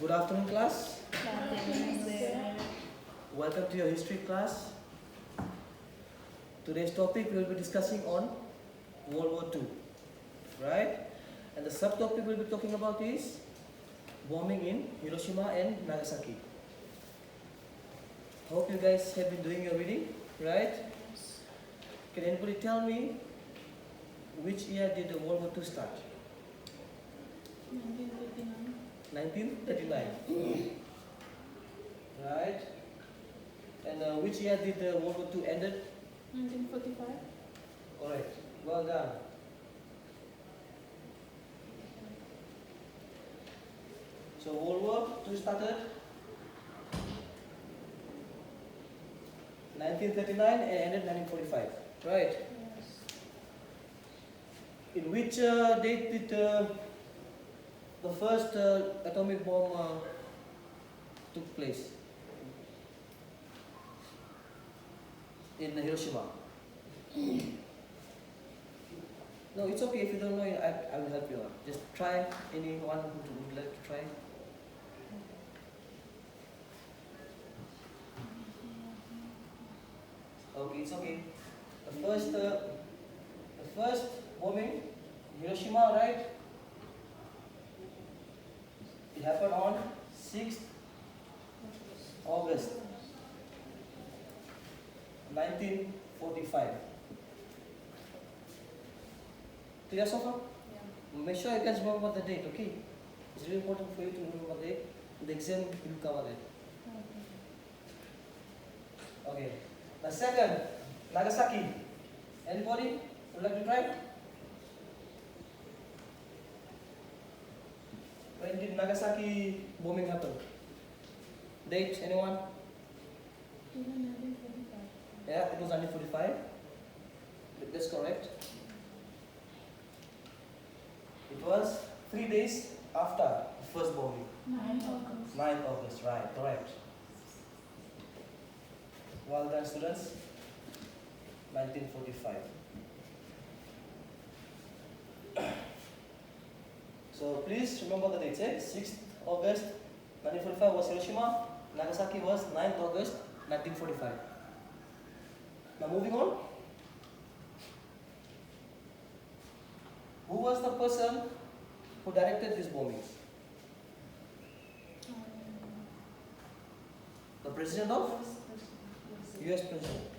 Good afternoon, class. Welcome to your history class. Today's topic we will be discussing on World War II, right? And the subtopic we'll be talking about is bombing in Hiroshima and Nagasaki. Hope you guys have been doing your reading, right? Can anybody tell me which year did the World War II start? 1939. 1939. Right? And which year did the World War II ended? 1945. Alright, well done. So World War II started 1939 and ended 1945. Right? Yes. In which date did the first atomic bomb took place? In Hiroshima. No, it's okay if you don't know. I will help you out. Just try. Anyone who would like to try? Okay, it's okay. The first bombing, Hiroshima, right? It happened on 6th August 1945. Clear so far? Yeah. Make sure you guys remember the date, okay? It's really important for you to remember the date. The exam will cover it. Okay. The second, Nagasaki. Anybody would like to try? When did Nagasaki bombing happen? Date, anyone? 1945. Yeah, it was 1945. That's correct. It was 3 days after the first bombing. 9 August. 9 August, right, correct. Well done, students. 1945. So please remember the dates. 6th August 1945 was Hiroshima. Nagasaki was 9th August 1945. Now moving on. Who was the person who directed these bombings? The president of US president.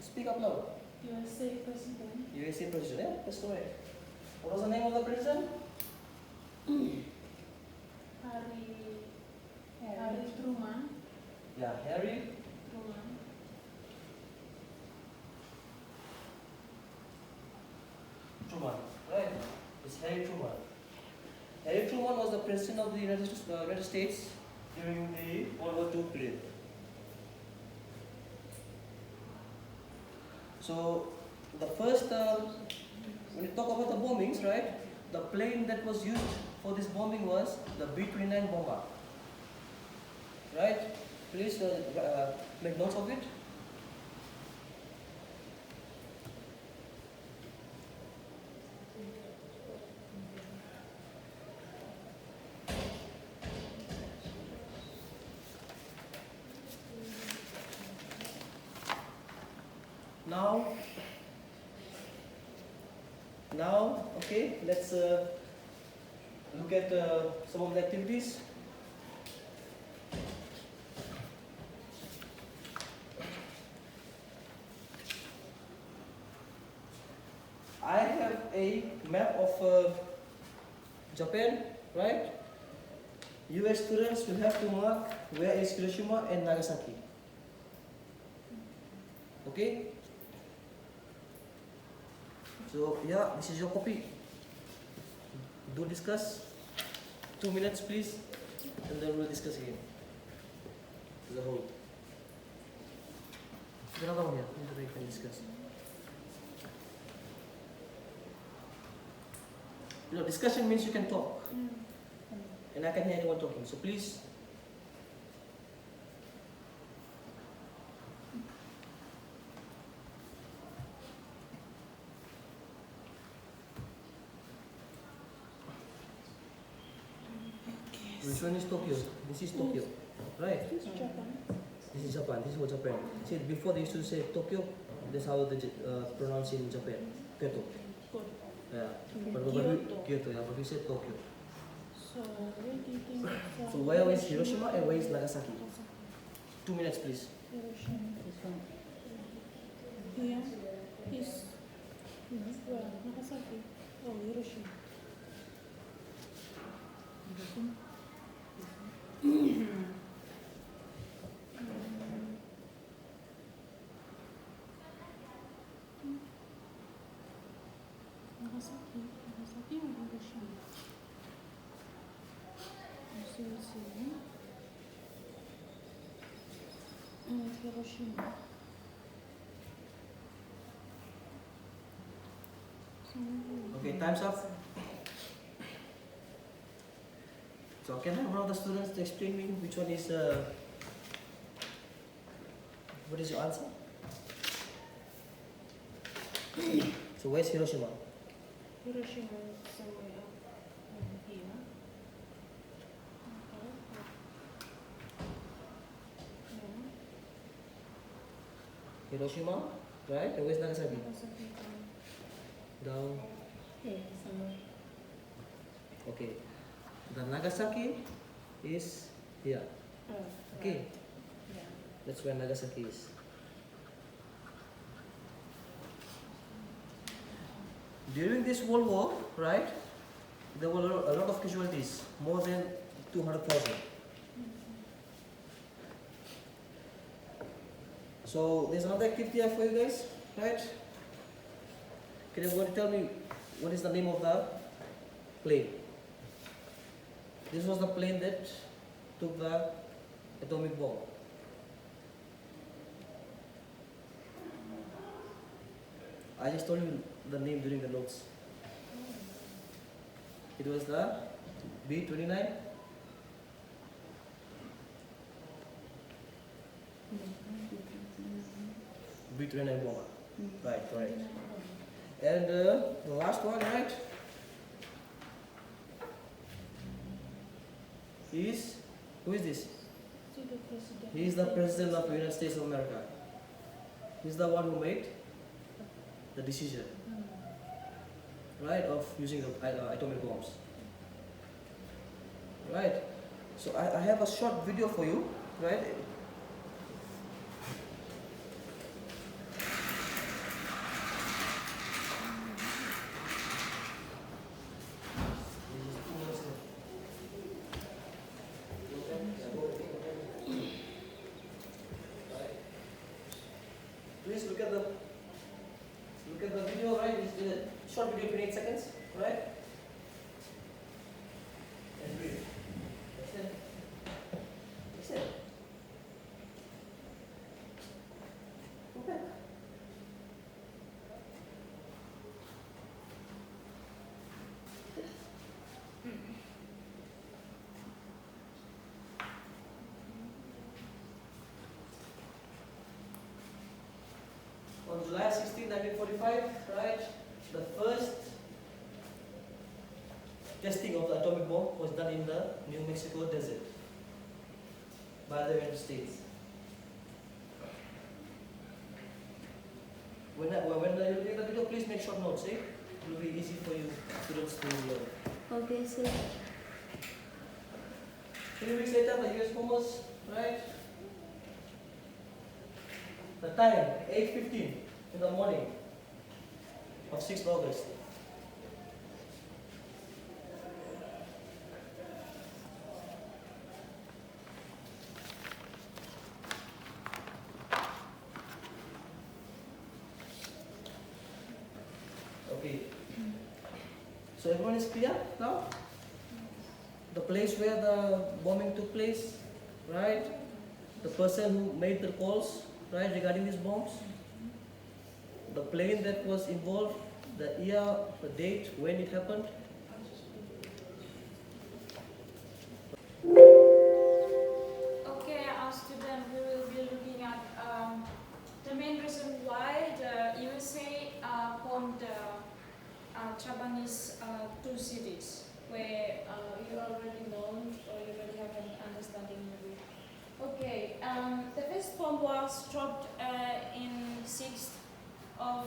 Speak up loud. USA President. USA president, yeah, that's correct. What was the name of the president? Harry Truman. Yeah, Harry Truman. Truman. Right. It's Harry Truman. Harry Truman was the president of the United States during the World War II period. So the first, when you talk about the bombings, right? The plane that was used for this bombing was the B-29 bomber. Right? Please make notes of it. Now, okay, let's look at some of the activities. I have a map of Japan, right? US students will have to mark where is Hiroshima and Nagasaki. Okay? So yeah, this is your copy. Do discuss. 2 minutes please, and then we'll discuss again. As a whole. Another one here, we can discuss. You know, discussion means you can talk, and I can hear anyone talking. So please. Which one is Tokyo? This is Tokyo, right? This is Japan. This is Japan. This is what Japan. See, before they used to say Tokyo. That's how they pronounce in Japan. Kyoto. Good. Yeah. Okay. But Kyoto. Yeah. But we say Tokyo. So where do you think it's So where is Hiroshima and where is Nagasaki? Nagasaki. 2 minutes, please. Hiroshima. Here is where? Nagasaki. Oh, Hiroshima. Nagasaki or Hiroshima? So it's here. And Hiroshima. Okay, time's up. So can I have one of the students to explain me which one is what is your answer? So where's Hiroshima? Hiroshima is somewhere up here. Hiroshima, right? And where's Nagasaki? Nagasaki Down. here somewhere. Okay. The Nagasaki is here. Okay. Yeah. That's where Nagasaki is. During this World War, right, there were a lot of casualties, more than 200,000. So there's another activity for you guys, right? Can everybody tell me what is the name of the plane? This was the plane that took the atomic bomb. I just told you the name during the notes. It was the B-29. B-29 bomber. Right, right. And the last one, right, is, who is this? See the president. He is the President of the United States of America. He's the one who made the decision, right, of using the atomic bombs. Right. So I have a short video for you, right? Please look at the video, right? It's a short video, 28 seconds, right? And read. That's it. That's it. Okay. On July 16, 1945, right, the first testing of the atomic bomb was done in the New Mexico desert by the United States. When you take the video, please make short notes, eh? It will be easy for you students to learn. Okay, sir. 3 weeks later, the US bombers, right? The time, 8:15 in the morning of 6th August. Okay. So everyone is clear now? The place where the bombing took place, right? The person who made the calls, right, regarding these bombs, the plane that was involved, the year, the date, when it happened. Okay, our student, we will be looking at the main reason why the USA bombed the Japanese two cities, where you already know or you was dropped in 6th of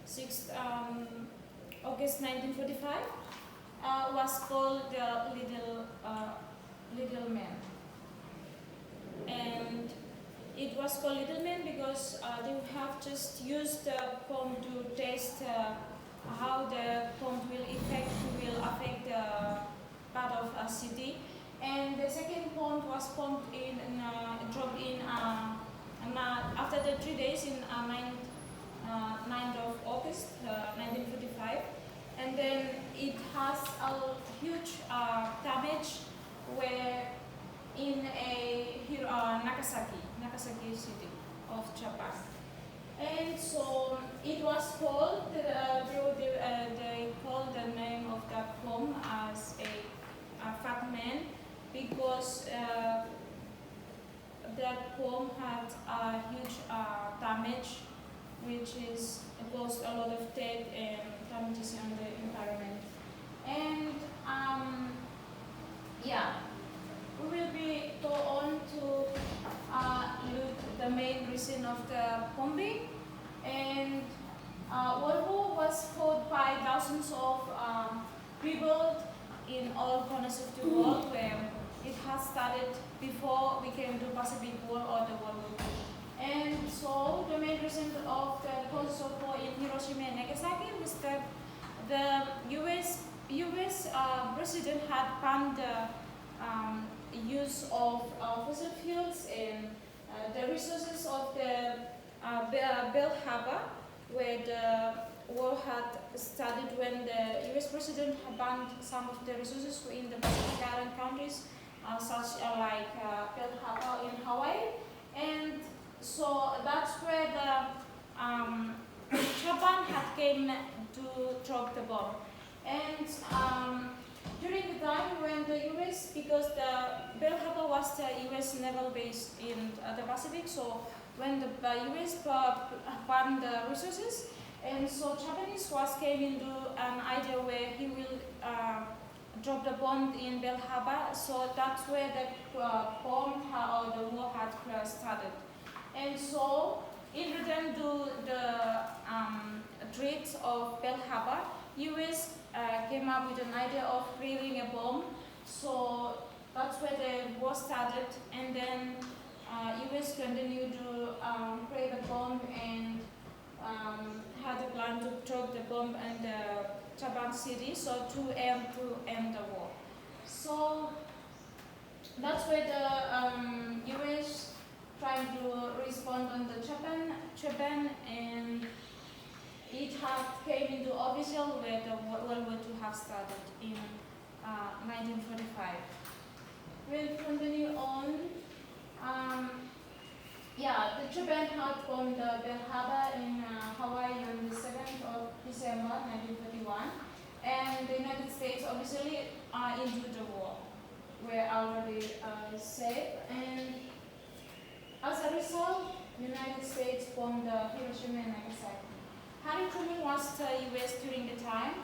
6th August 1945, was called the Little Man. And it was called Little Man because they have just used the bomb to test how the bomb will affect the part of a city. And the second bomb was dropped in after the 3 days in 9th of August 1945. And then it has a huge damage where in Nagasaki city of Japan. And so it was called, they called the name of that bomb as a fat man because that bomb had a huge damage, which is caused a lot of death and damages on the environment. And yeah, we will go on to look the main reason of the bombing. And World War was fought by thousands of people in all corners of the world, where it has started before we came to Pacific War or the World War II. And so the main reason of the causes of war in Hiroshima and Nagasaki was that the US president had banned the use of fossil fuels and the resources of the Pearl Harbor, where the war had started when the US president had banned some of the resources in the Pacific Island countries, such like Pearl Harbor in Hawaii. And so that's where the Japan had came to drop the bomb. And during the time when the US, because the Pearl Harbor was the US naval base in the Pacific, so when the US banned the resources, and so Japanese came into an idea where he will drop the bomb in Pearl Harbor. So that's where the bomb or the war had started. And so in return to the threat of Pearl Harbor, US came up with an idea of creating a bomb. So that's where the war started, and then US continued to create a bomb and had a plan to drop the bomb in the Japan city, so to end the war. So that's where the US trying to respond on the Japan, and it had came into official where the World War II have started in 1945. We'll continue on. The Japan had bombed the Pearl Harbor in Hawaii on the 7th of December 1941, and the United States obviously into the war, were already said. And as a result, the United States bombed Hiroshima and Nagasaki. Harry Truman was the US during the time,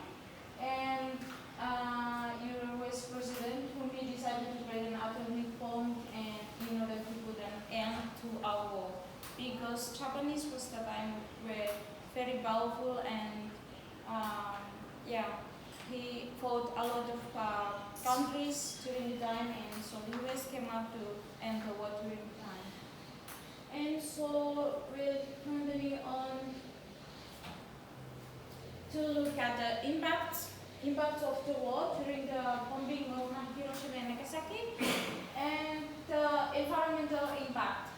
and US President Truman decided to create an atomic bomb in order to put an end to our war, because Japanese was the time were very powerful, and he fought a lot of countries during the time, and so the US came up to end the war during the time. And so we'll continue on to look at the impacts of the war during the bombing of Hiroshima and Nagasaki, and the environmental impact.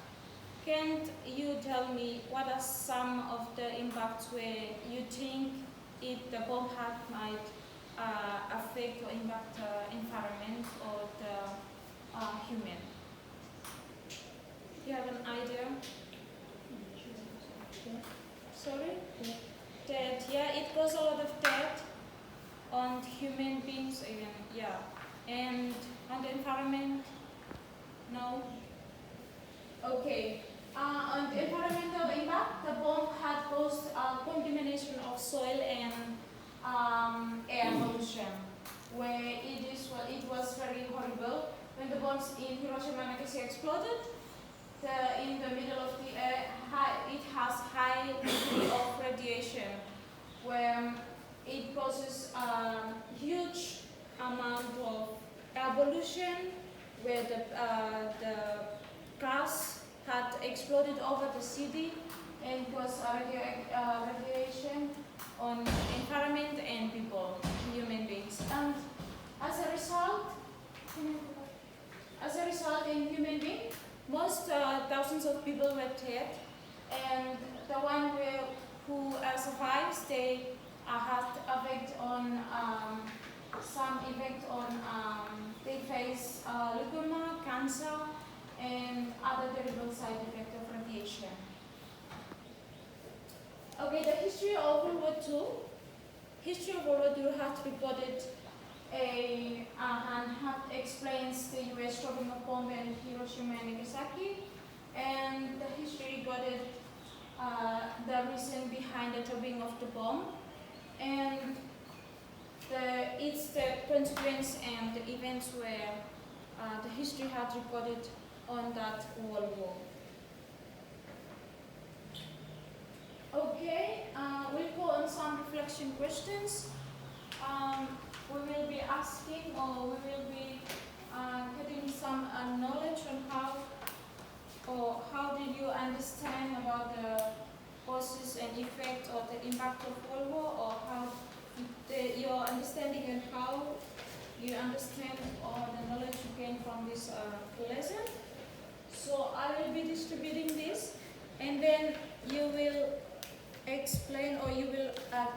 Can you tell me what are some of the impacts where you think the bomb might affect or impact the environment or the human? Do you have an idea? Sorry? Death. Yeah, it causes a lot of death on human beings even, and on the environment. No? Okay. On the environmental impact, the bomb had caused contamination of soil and air pollution, where it was very horrible. When the bombs in Hiroshima and Nagasaki exploded, in the middle of the air, it has high degree of radiation, where it causes a huge amount of air pollution, where the gas had exploded over the city and caused radiation on environment and people, human beings. And as a result, in human beings, most thousands of people were dead, and the one who survived, they had some effect on they face leukemia, cancer, and other terrible side effects of radiation. Okay, the history of World War II. History of World War II has recorded and explains the U.S. dropping of bomb in Hiroshima and Nagasaki, and the history recorded the reason behind the dropping of the bomb, and it's the consequence and the events where the history had recorded on that World War. Okay, we'll go on some reflection questions. We will be asking, or we will be getting some knowledge on how did you understand about the causes and effects or the impact of World War, or how your understanding and how you understand or the knowledge you gain from this lesson. So I will be distributing this, and then you will explain, or you will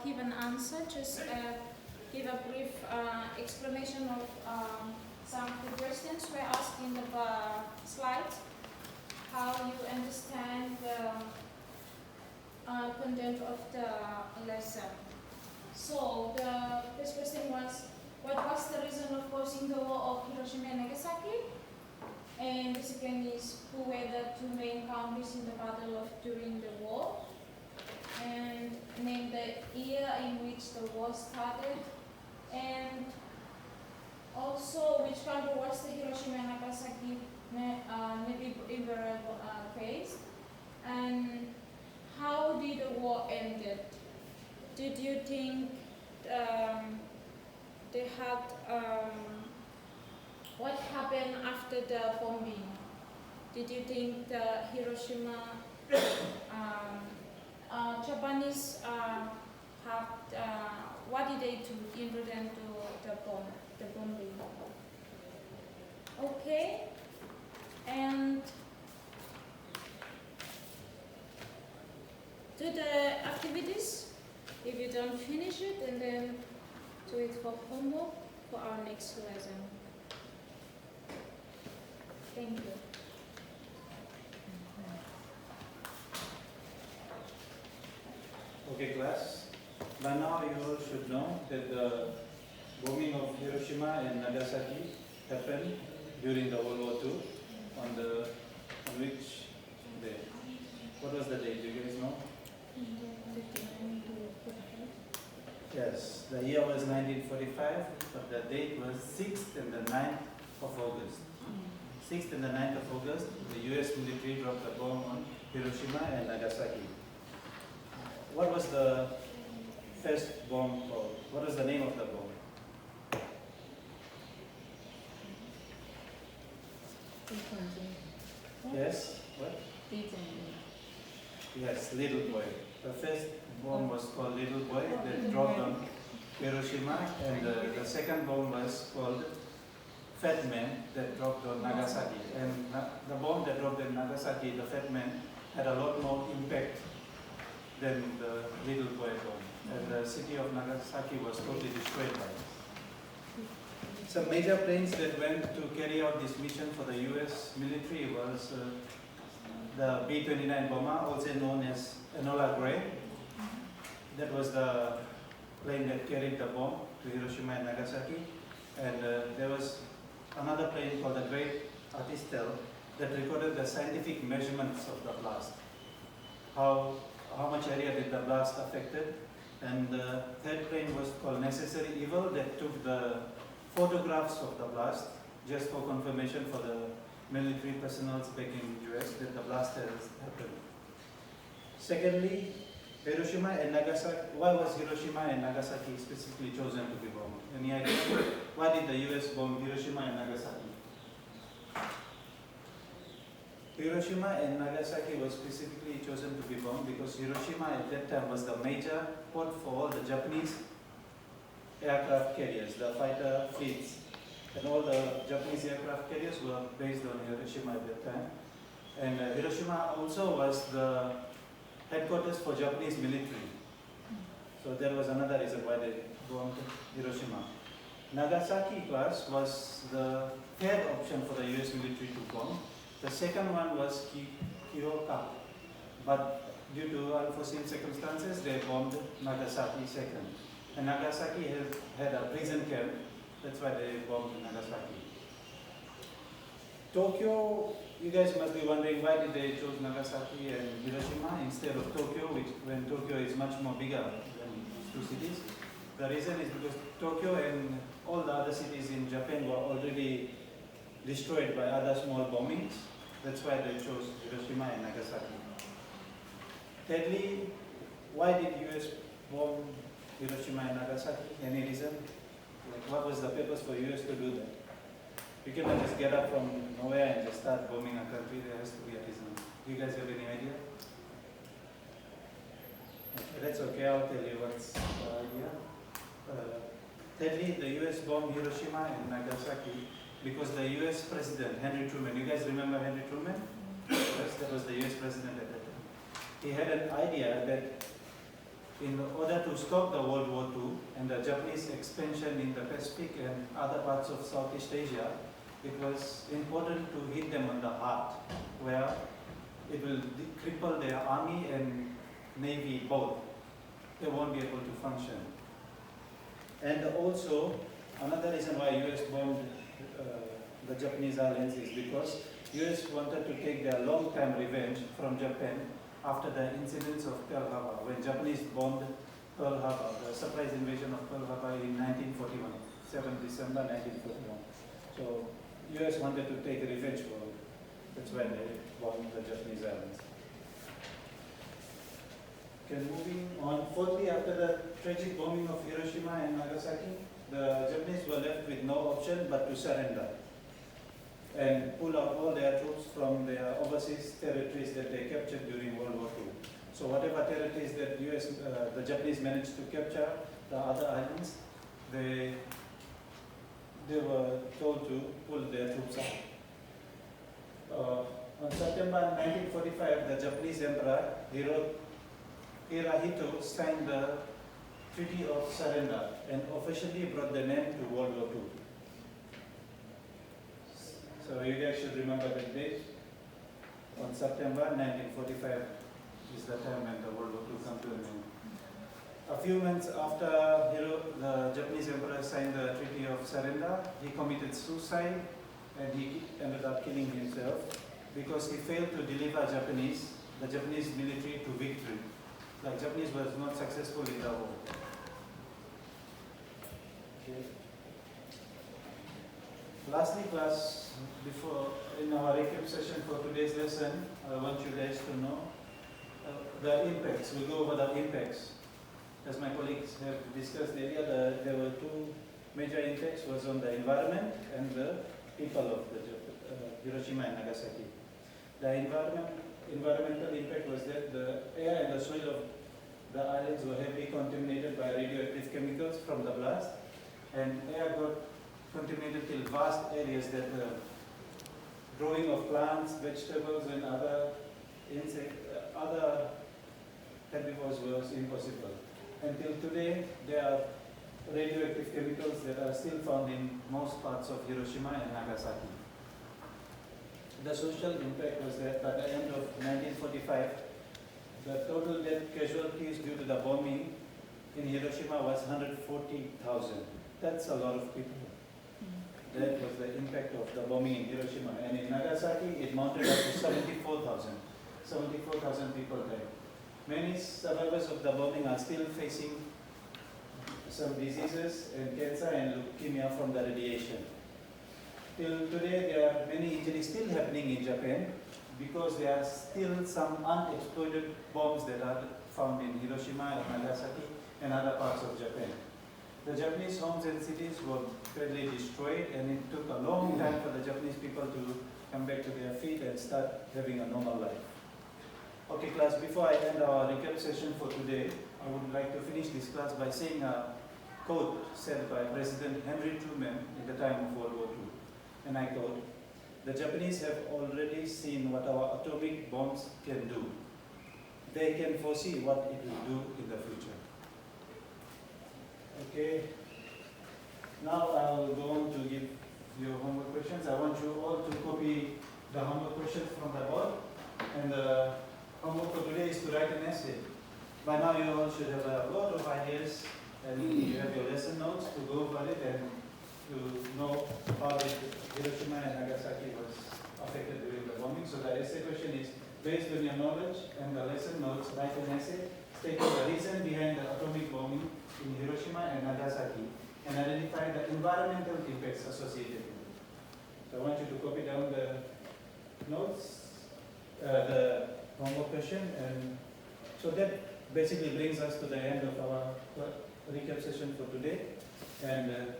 give an answer. Just give a brief explanation of some of the questions we're asked in the slides, how you understand the content of the lesson. So the first question was, what was the reason of causing the war of Hiroshima and Nagasaki? And the second is, who were the two main countries in the battle during the war? And name the year in which the war started. And also, which country was the Hiroshima and Nagasaki nuclear faced? And how did the war ended? Did you think they had, what happened after the bombing? Did you think the Hiroshima, Japanese what did they do in return to the bombing? Okay, and do the activities if you don't finish it, and then do it for homework for our next lesson. Thank you. Okay, class. By now you all should know that the bombing of Hiroshima and Nagasaki happened during the World War II. On which day? What was the date? Do you guys know? Yes, the year was 1945, but the date was 6th and the 9th of August. 6th and the 9th of August, the US military dropped a bomb on Hiroshima and Nagasaki. What was the first bomb called? What was the name of the bomb? Yes? What? Yes, Little Boy. The first bomb was called Little Boy that dropped on Hiroshima, and the second bomb was called Fat Man that dropped on Nagasaki. And the bomb that dropped on Nagasaki, the Fat Man, had a lot more impact than the Little Boy bomb. And the city of Nagasaki was totally destroyed by it. Some major planes that went to carry out this mission for the US military was the B-29 bomber, also known as Enola Gray. That was the plane that carried the bomb to Hiroshima and Nagasaki. And there was another plane called the Great Artistel that recorded the scientific measurements of the blast. How much area did the blast affected? And the third plane was called Necessary Evil that took the photographs of the blast just for confirmation for the military personnel back in US that the blast has happened. Secondly, Hiroshima and Nagasaki. Why was Hiroshima and Nagasaki specifically chosen to be bombed? Any idea? Why did the US bomb Hiroshima and Nagasaki? Hiroshima and Nagasaki was specifically chosen to be bombed because Hiroshima at that time was the major port for all the Japanese aircraft carriers, the fighter fleets. And all the Japanese aircraft carriers were based on Hiroshima at that time. And Hiroshima also was the headquarters for Japanese military. So there was another reason why they bombed Hiroshima. Nagasaki class was the third option for the US military to bomb. The second one was Kyoka, but due to unforeseen circumstances, they bombed Nagasaki second. And Nagasaki had a prison camp, that's why they bombed Nagasaki. Tokyo, you guys must be wondering why did they choose Nagasaki and Hiroshima instead of Tokyo, when Tokyo is much more bigger than these two cities. The reason is because Tokyo and all the other cities in Japan were already destroyed by other small bombings. That's why they chose Hiroshima and Nagasaki. Thirdly, why did US bomb Hiroshima and Nagasaki? Any reason? Like, what was the purpose for US to do that? You cannot just get up from nowhere and just start bombing a country. There has to be a reason. Do you guys have any idea? Okay, that's okay. I'll tell you what's the idea. Thirdly, the US bombed Hiroshima and Nagasaki because the US President, Henry Truman, you guys remember Henry Truman? Yes, that was the US President at that time. He had an idea that in order to stop the World War II and the Japanese expansion in the Pacific and other parts of Southeast Asia, it was important to hit them on the heart, where it will cripple their army and navy both. They won't be able to function. And also, another reason why US bombed the Japanese islands is because US wanted to take their long-time revenge from Japan after the incidents of Pearl Harbor, when Japanese bombed Pearl Harbor, the surprise invasion of Pearl Harbor in 1941, 7 December 1941. So US wanted to take revenge for it. That's why they bombed the Japanese islands. Okay, moving on. Fourthly, after the tragic bombing of Hiroshima and Nagasaki, the Japanese were left with no option but to surrender and pull out all their troops from their overseas territories that they captured during World War II. So whatever territories that the Japanese managed to capture, the other islands, they were told to pull their troops out. On September 1945, the Japanese Emperor Hirohito signed the Treaty of Surrender and officially brought the name to World War II. So you guys should remember that date. On September 1945 is the time when the World War II came to an end. A few months after the Japanese Emperor signed the Treaty of Surrender, he committed suicide and he ended up killing himself because he failed to deliver the Japanese military to victory. Like Japanese was not successful in the war. Okay. Lastly, class, before in our recap session for today's lesson, I want you guys to know the impacts. We'll go over the impacts. As my colleagues have discussed earlier, there were two major impacts was on the environment and the people of the Hiroshima and Nagasaki. The environmental impact was that the air and the soil of the islands were heavily contaminated by radioactive chemicals from the blast, and air got contaminated till vast areas that the growing of plants, vegetables, and other herbivores was impossible. Until today, there are radioactive chemicals that are still found in most parts of Hiroshima and Nagasaki. The social impact was that by the end of 1945, the total death casualties due to the bombing in Hiroshima was 140,000. That's a lot of people. That was the impact of the bombing in Hiroshima. And in Nagasaki, it mounted up to 74,000. 74,000 people died. Many survivors of the bombing are still facing some diseases and cancer and leukemia from the radiation. till today there are many injuries still happening in Japan because there are still some unexploded bombs that are found in Hiroshima and Nagasaki and other parts of Japan. The Japanese homes and cities were badly destroyed, and it took a long time for the Japanese people to come back to their feet and start having a normal life. Okay class, before I end our recap session for today, I would like to finish this class by saying a quote said by President Henry Truman in the time of World War II. And I quote, "The Japanese have already seen what our atomic bombs can do. They can foresee what it will do in the future." Okay, now I'll go on to give you homework questions. I want you all to copy the homework questions from the board. And the homework for today is to write an essay. By now you all should have a lot of ideas, and you have your lesson notes to go over it and to know how Hiroshima and Nagasaki was affected during the bombing. So the essay question is, based on your knowledge and the lesson notes, write an essay stating the reason behind the atomic bombing in Hiroshima and Nagasaki and identify the environmental effects associated with it. So I want you to copy down the notes, the homework question, and so that basically brings us to the end of our recap session for today. And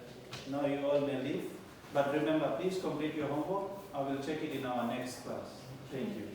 now you all may leave. But remember, please complete your homework. I will check it in our next class. Thank you.